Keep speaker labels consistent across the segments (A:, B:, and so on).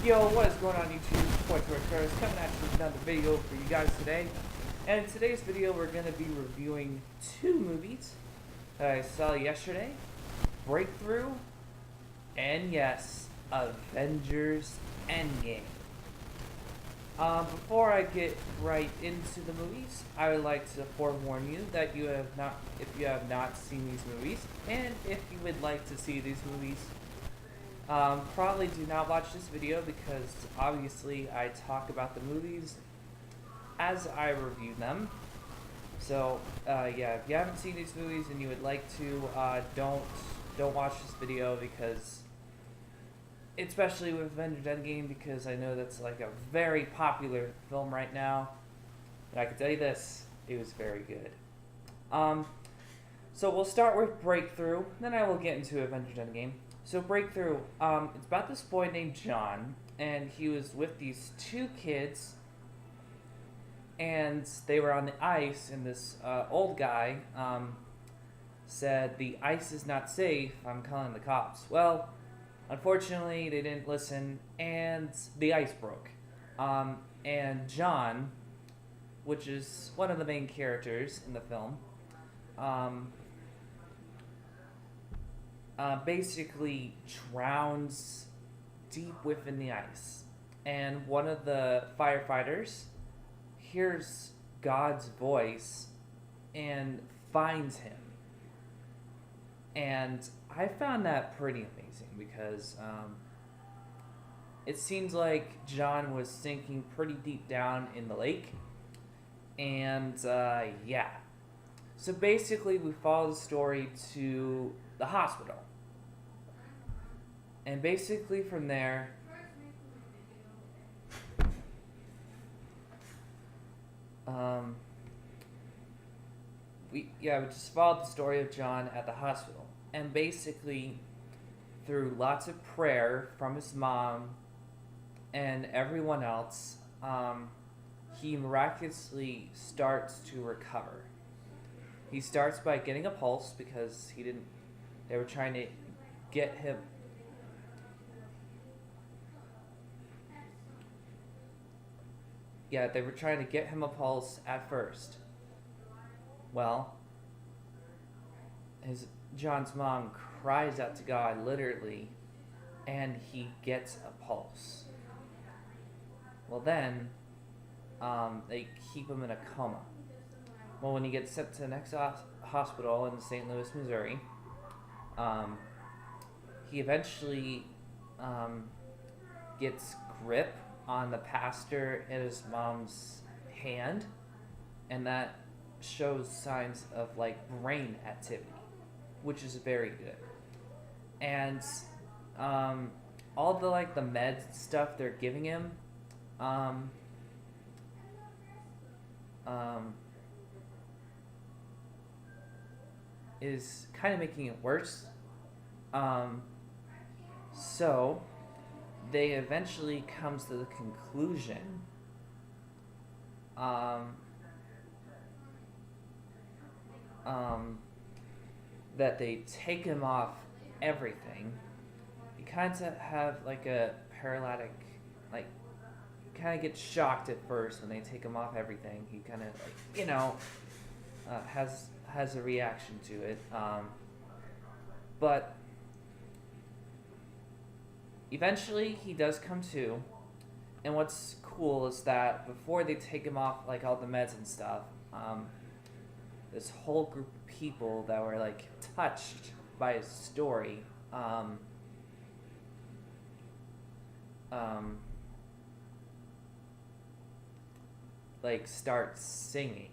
A: Yo, what is going on YouTube? Breakthrough is coming at you with another video for you guys today. And in today's video, we're going to be reviewing two movies that I saw yesterday. Breakthrough and, yes, Avengers Endgame. Before I get right into the movies, I would like to forewarn you that if you have not seen these movies, and if you would like to see these movies, probably do not watch this video because obviously I talk about the movies as I review them. So yeah, if you haven't seen these movies and you would like to, don't watch this video because, especially with Avengers Endgame, because I know that's like a very popular film right now. And I can tell you this, it was very good. So we'll start with Breakthrough, then I will get into Avengers Endgame. So Breakthrough, it's about this boy named John, and he was with these two kids, and they were on the ice, and this old guy said, "The ice is not safe, I'm calling the cops." Well, unfortunately, they didn't listen, and the ice broke. And John, which is one of the main characters in the film, basically drowns deep within the ice. And one of the firefighters hears God's voice and finds him. And I found that pretty amazing because it seems like John was sinking pretty deep down in the lake. And yeah. So basically we follow the story to the hospital. And basically from there, we just followed the story of John at the hospital. And basically, through lots of prayer from his mom and everyone else, he miraculously starts to recover. He starts by getting a pulse because they were trying to get him. Yeah, they were trying to get him a pulse at first. Well, John's mom cries out to God, literally, and he gets a pulse. Well, then, they keep him in a coma. Well, when he gets sent to the next hospital in St. Louis, Missouri, he eventually gets grip on the pastor and his mom's hand, and that shows signs of like brain activity, which is very good. And all the like the med stuff they're giving him, is kind of making it worse. So they eventually comes to the conclusion that they take him off everything. You kind of have like a paralytic, like you kind of get shocked at first when they take him off everything. He kind of like has a reaction to it, but eventually he does come to. And what's cool is that before they take him off like all the meds and stuff, this whole group of people that were like touched by his story like start singing.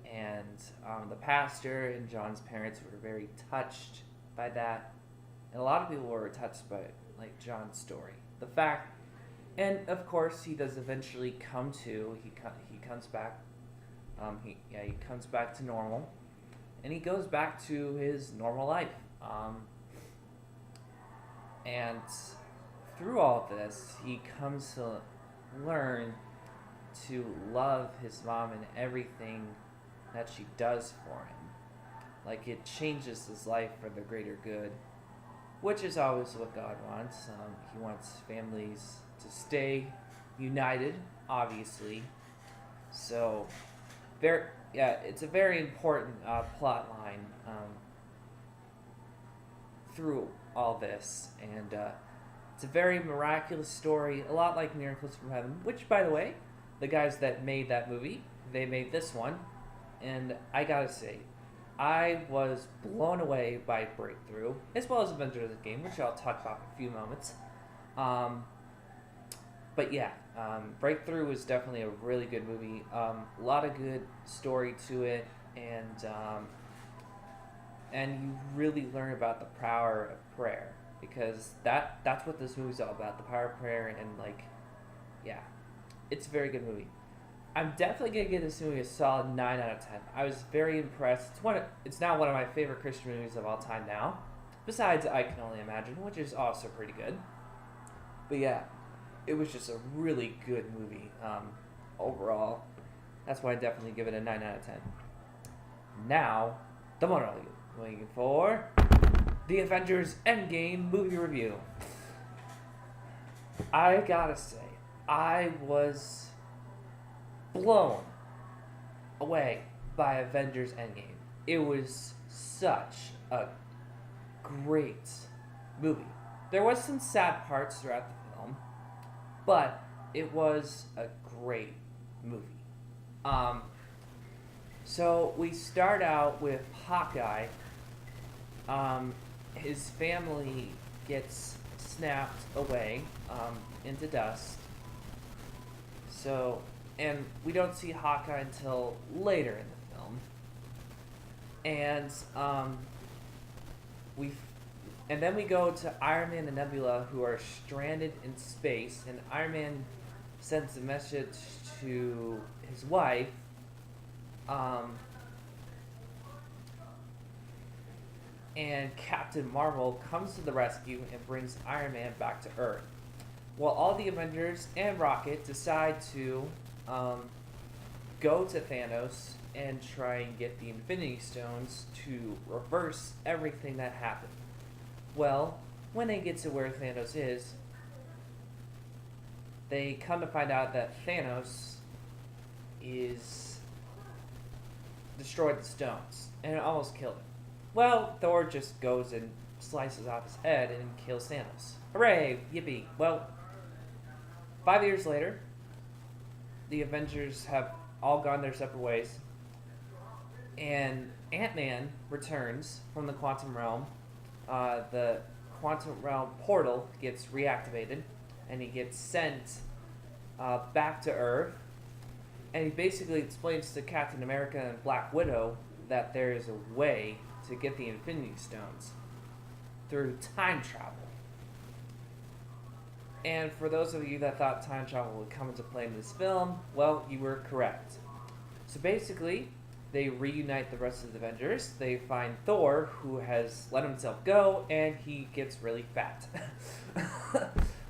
A: And the pastor and John's parents were very touched by that. And a lot of people were touched by like John's story. The fact, and of course he does eventually come to. He comes back. He comes back to normal, and he goes back to his normal life. And through all of this, he comes to learn to love his mom and everything that she does for him. Like, it changes his life for the greater good. which is always what God wants. He wants families to stay united, obviously. So, yeah, it's a very important plot line through all this, and it's a very miraculous story, a lot like Miracles from Heaven. Which, by the way, the guys that made that movie, they made this one, and I gotta say, I was blown away by Breakthrough, as well as Avengers Endgame, which I'll talk about in a few moments. Um, but yeah, Breakthrough was definitely a really good movie. A lot of good story to it, and you really learn about the power of prayer, because that's what this movie's all about, the power of prayer. And like, yeah, it's a very good movie. I'm definitely gonna give this movie a solid 9 out of 10. I was very impressed. It's now one of my favorite Christian movies of all time now, besides I Can Only Imagine, which is also pretty good. But yeah, it was just a really good movie overall. That's why I definitely give it a 9 out of 10. Now, the one I'm waiting for, the Avengers Endgame movie review. I gotta say, I was blown away by Avengers Endgame. It was such a great movie. There was some sad parts throughout the film, but it was a great movie. So we start out with Hawkeye. His family gets snapped away into dust. So, and we don't see Hawkeye until later in the film. And and then we go to Iron Man and Nebula, who are stranded in space, and Iron Man sends a message to his wife, and Captain Marvel comes to the rescue and brings Iron Man back to Earth. Well, all the Avengers and Rocket decide to go to Thanos and try and get the Infinity Stones to reverse everything that happened. Well, when they get to where Thanos is, they come to find out that Thanos is destroyed the stones and it almost killed him. Well, Thor just goes and slices off his head and kills Thanos. Hooray! Yippee! Well, 5 years later, the Avengers have all gone their separate ways, and Ant-Man returns from the quantum realm. The quantum realm portal gets reactivated, and he gets sent back to Earth, and he basically explains to Captain America and Black Widow that there is a way to get the Infinity Stones through time travel. And for those of you that thought time travel would come into play in this film, well, you were correct. So basically, they reunite the rest of the Avengers. They find Thor, who has let himself go, and he gets really fat.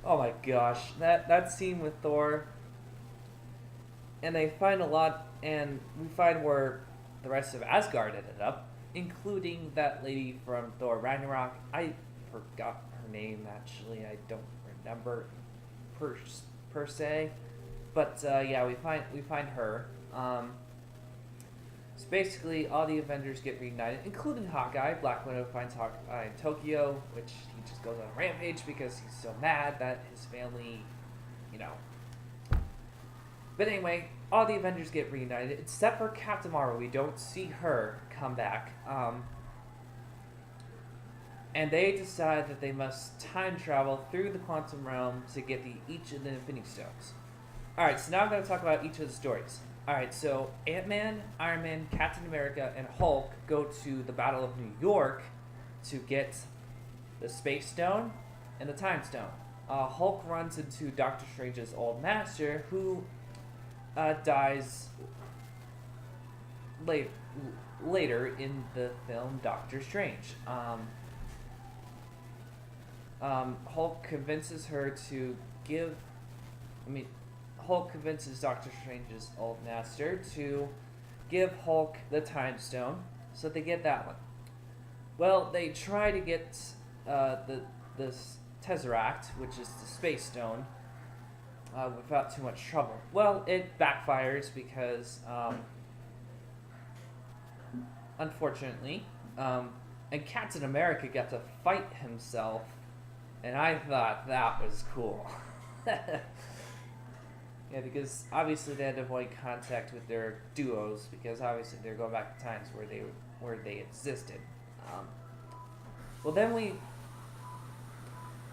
A: Oh my gosh, that scene with Thor. And they find a lot, and we find where the rest of Asgard ended up, including that lady from Thor Ragnarok. I forgot her name, actually. I don't remember per se, but yeah, we find her. So basically, all the Avengers get reunited, including Hawkeye. Black Widow finds Hawkeye in Tokyo, which he just goes on a rampage because he's so mad that his family, you know. But anyway, all the Avengers get reunited, except for Captain Marvel. We don't see her come back. And they decide that they must time travel through the quantum realm to get each of the Infinity Stones. Alright, so now I'm going to talk about each of the stories. Alright, so Ant-Man, Iron Man, Captain America, and Hulk go to the Battle of New York to get the Space Stone and the Time Stone. Hulk runs into Doctor Strange's old master, who dies later in the film Doctor Strange. Hulk convinces Doctor Strange's old master to give Hulk the Time Stone, so they get that one. Well, they try to get this Tesseract, which is the Space Stone, without too much trouble. Well, it backfires because, unfortunately, and Captain America got to fight himself, and I thought that was cool. Yeah, because obviously they had to avoid contact with their duos because obviously they're going back to times where they existed. Um, well, then we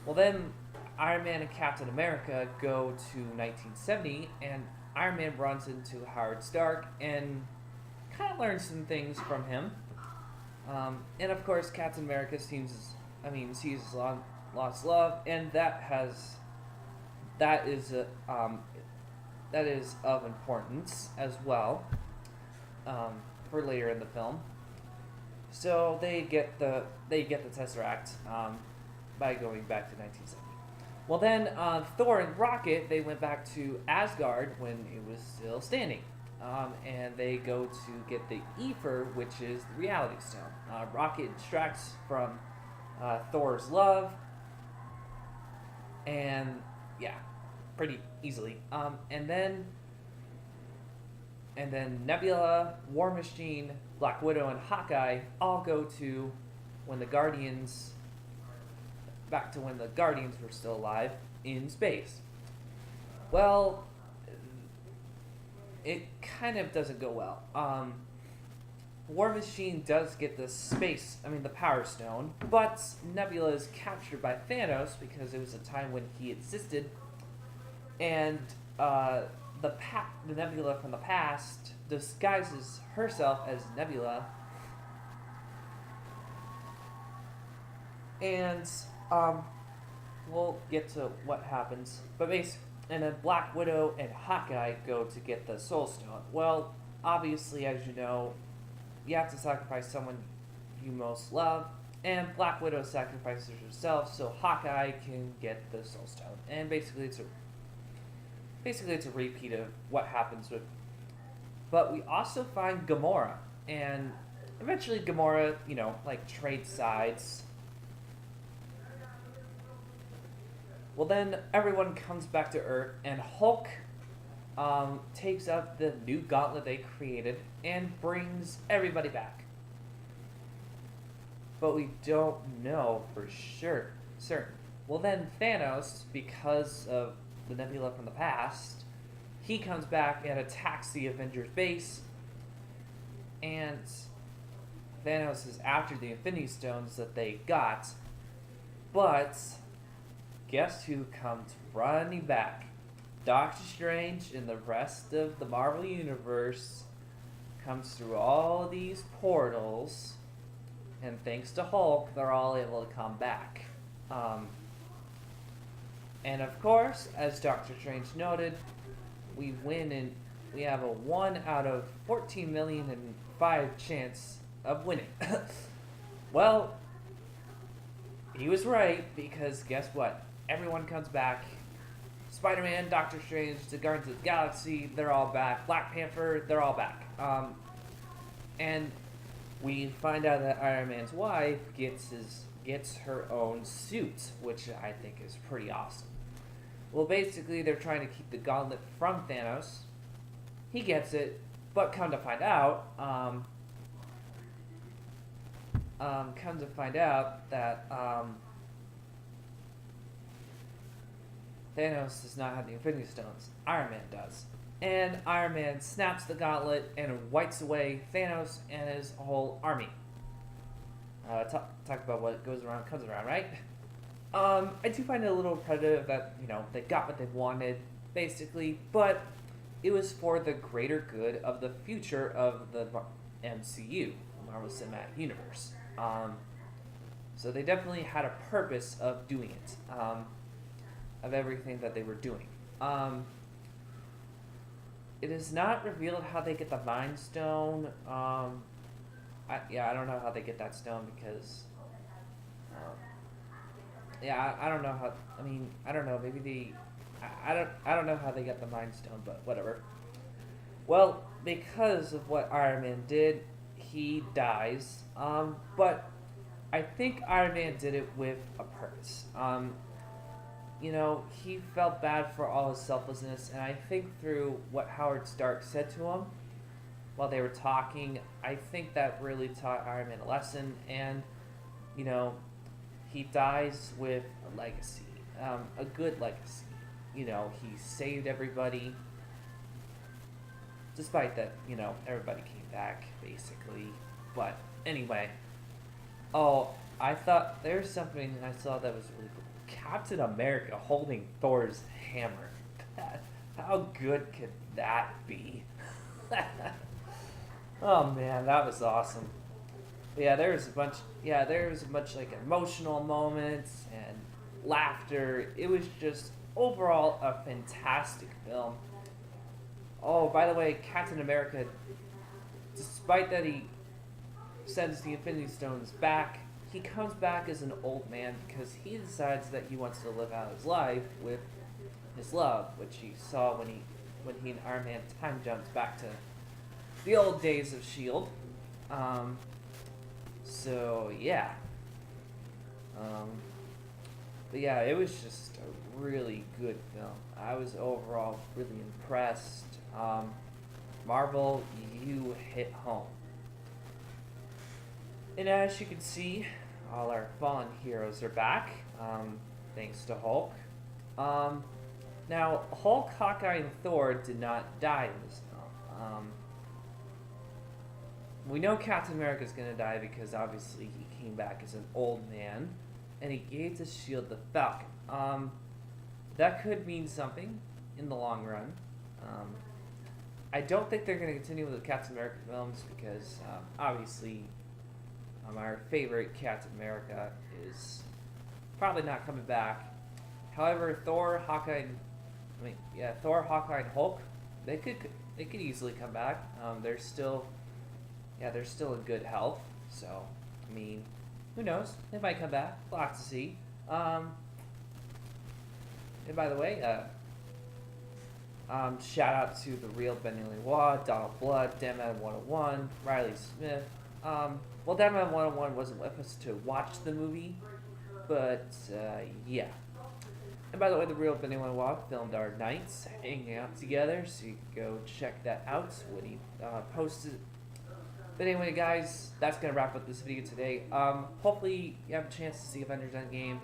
A: well then Iron Man and Captain America go to 1970, and Iron Man runs into Howard Stark and kind of learns some things from him. And of course, Captain America sees his lost love, and that is a, that is of importance as well, for later in the film. So they get the Tesseract, by going back to 1970. Well, then Thor and Rocket, they went back to Asgard when it was still standing, and they go to get the Ether, which is the Reality Stone. Rocket distracts from Thor's love, and yeah, pretty easily. And then Nebula, War Machine, Black Widow, and Hawkeye all go to when the Guardians, back to when the Guardians were still alive in space. Well, it kind of doesn't go well. War Machine does get the Power Stone, but Nebula is captured by Thanos because it was a time when he existed, and the Nebula from the past disguises herself as Nebula, and we'll get to what happens. But and then Black Widow and Hawkeye go to get the Soul Stone. Well, obviously, as you know, you have to sacrifice someone you most love, and Black Widow sacrifices herself so Hawkeye can get the Soul Stone. And basically, it's a repeat of what happens with. But we also find Gamora, and eventually Gamora, trades sides. Well, then everyone comes back to Earth, and Hulk takes up the new gauntlet they created and brings everybody back. But we don't know for certain. Well, then Thanos, because of the Nebula from the past, he comes back and attacks the Avengers base, and Thanos is after the Infinity Stones that they got, but guess who comes running back? Doctor Strange and the rest of the Marvel Universe comes through all these portals, and thanks to Hulk, they're all able to come back. And of course, as Doctor Strange noted, we win, and we have a 1 out of 14 million and 5 chance of winning. Well, he was right, because guess what? Everyone comes back. Spider-Man, Doctor Strange, the Guardians of the Galaxy, they're all back. Black Panther, they're all back. And we find out that Iron Man's wife gets her own suit, which I think is pretty awesome. Well, basically, they're trying to keep the gauntlet from Thanos. He gets it, but come to find out that Thanos does not have the Infinity Stones. Iron Man does. And Iron Man snaps the gauntlet and wipes away Thanos and his whole army. Talk about what goes around comes around, right? I do find it a little repetitive that, they got what they wanted, basically, but it was for the greater good of the future of the MCU, Marvel Cinematic Universe. So they definitely had a purpose of doing it, of everything that they were doing. It is not revealed how they get the Mind Stone. I don't know how they get that stone because... I don't know how... I don't know, maybe they... I don't know how they got the Mind Stone, but whatever. Well, because of what Iron Man did, he dies. But I think Iron Man did it with a purpose. He felt bad for all his selflessness, and I think through what Howard Stark said to him while they were talking, I think that really taught Iron Man a lesson, and, you know, he dies with a legacy, a good legacy. He saved everybody, despite that, everybody came back, basically. But, anyway, oh, I thought there's something I saw that was really cool. Captain America holding Thor's hammer. How good could that be? Oh man, that was awesome. But yeah, there was a bunch like emotional moments and laughter. It was just overall a fantastic film. Oh, by the way, Captain America, despite that he sends the Infinity Stones back, he comes back as an old man because he decides that he wants to live out his life with his love, which he saw when he and Iron Man time jumped back to the old days of Shield. So yeah. But yeah, it was just a really good film. I was overall really impressed. Marvel, you hit home. And as you can see, all our fallen heroes are back, thanks to Hulk. Now, Hulk, Hawkeye, and Thor did not die in this film. We know Captain America's gonna die because obviously he came back as an old man, and he gave the shield to Falcon. That could mean something in the long run. I don't think they're gonna continue with the Captain America films because obviously our favorite Captain America is probably not coming back. However, Thor, Hawkeye, and Hulk, they could easily come back. They're still in good health. So, I mean, who knows? They might come back. Lots to see. And by the way, shout out to the real Benny Lenoir, Donald Blood, Deadman 101, Riley Smith. Well, Deadman 101 wasn't with us to watch the movie, but yeah. And by the way, the real Benny Lenoir filmed our nights hanging out together, so you can go check that out when he posted. But anyway, guys, that's gonna wrap up this video today. Hopefully, you have a chance to see Avengers Endgame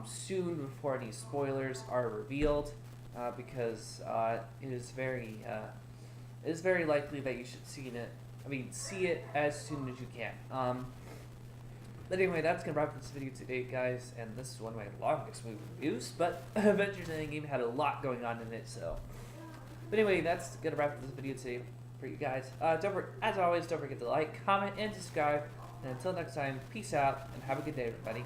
A: soon before any spoilers are revealed, because it is very likely that you should see it as soon as you can. But anyway, that's gonna wrap up this video today, guys, and this is one of my longest movie reviews, but Avengers Endgame had a lot going on in it, so. But anyway, that's gonna wrap up this video today for you guys. As always, don't forget to like, comment, and subscribe, and until next time, peace out, and have a good day, everybody.